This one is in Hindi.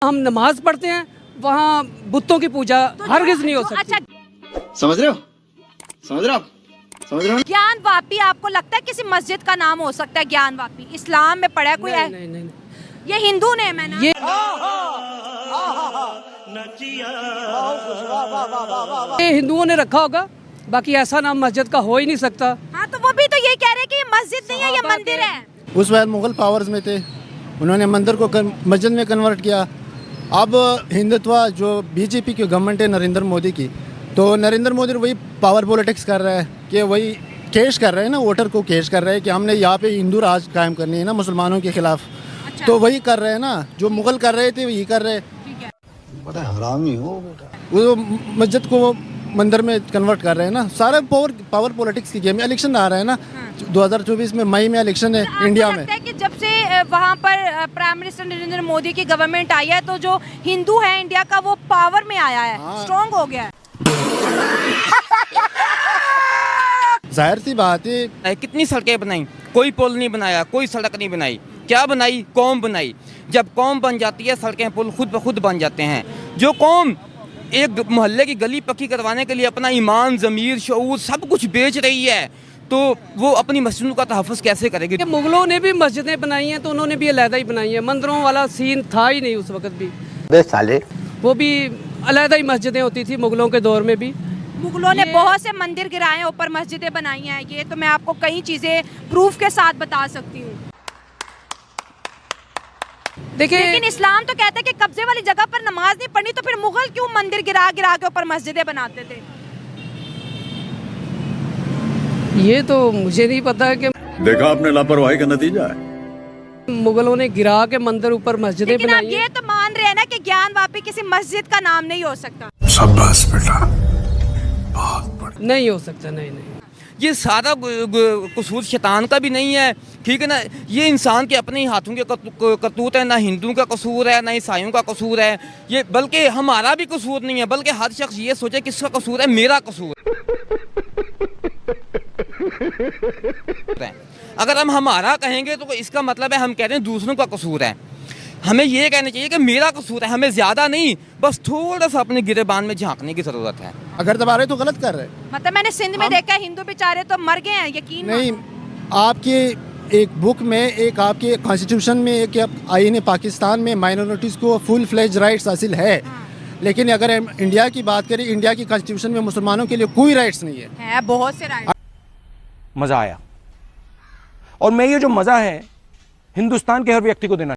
हम नमाज पढ़ते हैं, वहाँ बुतों की पूजा हरगिज नहीं हो सकती। अच्छा, समझ रहे हो? समझ रहे हो आप? समझ रहे हो? ज्ञान वापी आपको लगता है किसी मस्जिद का नाम हो सकता है? ज्ञान वापी इस्लाम में पढ़ा है कोई? नहीं, नहीं, नहीं, ये हिंदू नेम है ना? ये हिंदुओं ने रखा होगा, बाकी ऐसा नाम मस्जिद का हो ही नहीं सकता। हाँ, तो वो भी तो ये कह रहे हैं कि ये मस्जिद नहीं है, ये मंदिर है। उस वक्त मुगल पावर्स में थे, उन्होंने मंदिर को मस्जिद में कन्वर्ट किया। अब हिंदुत्व जो बीजेपी की गवर्नमेंट है नरेंद्र मोदी की, तो नरेंद्र मोदी वही पावर पॉलिटिक्स कर रहा है कि वही केश कर रहे हैं ना, वोटर को केश कर रहे हैं कि हमने यहाँ पे हिंदू राज कायम करनी है ना मुसलमानों के खिलाफ। अच्छा। तो वही कर रहे हैं ना, जो मुगल कर रहे थे वही कर रहे हैं। बड़ा हरामी हो बेटा। वो मस्जिद को मंदिर में कन्वर्ट कर रहे हैं ना, सारे पावर पॉलिटिक्स की गेम। इलेक्शन आ रहा है ना, 2024 में मई में इलेक्शन है इंडिया में। लगता है कि जब से वहाँ पर प्राइम मिनिस्टर नरेंद्र मोदी की गवर्नमेंट आई है, तो जो हिंदू है इंडिया का वो पावर में आया है, स्ट्रॉन्ग हो गया है। जाहिर सी बात है। कितनी सड़कें बनाई, कोई पुल नहीं बनाया, कोई सड़क नहीं बनाई। क्या बनाई? कौम बनाई। जब कौम बन जाती है, सड़कें पुल खुद ब खुद बन जाते हैं। जो कौम एक मोहल्ले की गली पक्की करवाने के लिए अपना ईमान, ज़मीर, शऊर सब कुछ बेच रही है, तो वो अपनी मस्जिदों का तहफ़्फ़ुज़ कैसे करेगी? मुगलों ने भी मस्जिदें बनाई हैं, तो उन्होंने भी अलहदा ही बनाई है। मंदिरों वाला सीन था ही नहीं उस वक्त भी। बे साले। वो भी अलहदा ही मस्जिदें होती थी मुगलों के दौर में भी। मुगलों ने बहुत से मंदिर गिराए हैं, ऊपर मस्जिदें बनाई हैं। ये तो मैं आपको कई चीजें प्रूफ के साथ बता सकती हूँ। देखिए, लेकिन इस्लाम तो कहता है कि कब्जे वाली जगह पर नमाज नहीं पढ़नी, तो फिर मुगल क्यों मंदिर गिरा गिरा के ऊपर मस्जिदें बनाते थे? ये तो मुझे नहीं पता कि देखा आपने लापरवाही का नतीजा है। मुगलों ने गिरा के मंदिर ऊपर मस्जिदें लेकिन आप बनाई ये हैं। तो मान रहे हैं ना कि ज्ञान वापी किसी मस्जिद का नाम नहीं हो सकता? शाबाश बेटा, नहीं हो सकता, नहीं, नहीं। ये सारा कसूर शैतान का भी नहीं है, ठीक है ना। ये इंसान के अपने ही हाथों के करतूत है। ना हिंदुओं का कसूर है, ना ईसाइयों का कसूर है ये, बल्कि हमारा भी कसूर नहीं है, बल्कि हर शख्स ये सोचे किसका कसूर है, मेरा कसूर है। अगर हम हमारा कहेंगे तो इसका मतलब है हम कह रहे हैं दूसरों का कसूर है। हमें ये कहना चाहिए कि मेरा कसूर है, हमें ज़्यादा नहीं, बस थोड़ा सा अपने गिरेबान में झांकने की ज़रूरत है। अगर दबा रहे तो गलत कर रहे। मतलब मैंने सिंध में देखा है, हिंदू बेचारे तो मर गए हैं, यकीन नहीं, मानो। आपके एक बुक में, एक आपके कॉन्स्टिट्यूशन में, एक आईन पाकिस्तान में माइनॉरिटीज़ को फुल फ्लेज राइट्स हासिल है। लेकिन अगर हम इंडिया की बात करें, इंडिया की कॉन्स्टिट्यूशन में मुसलमानों के लिए कोई राइट्स नहीं है। बहुत से राइट। मज़ा आया, और मैं ये जो मज़ा है हिंदुस्तान के हर व्यक्ति को देना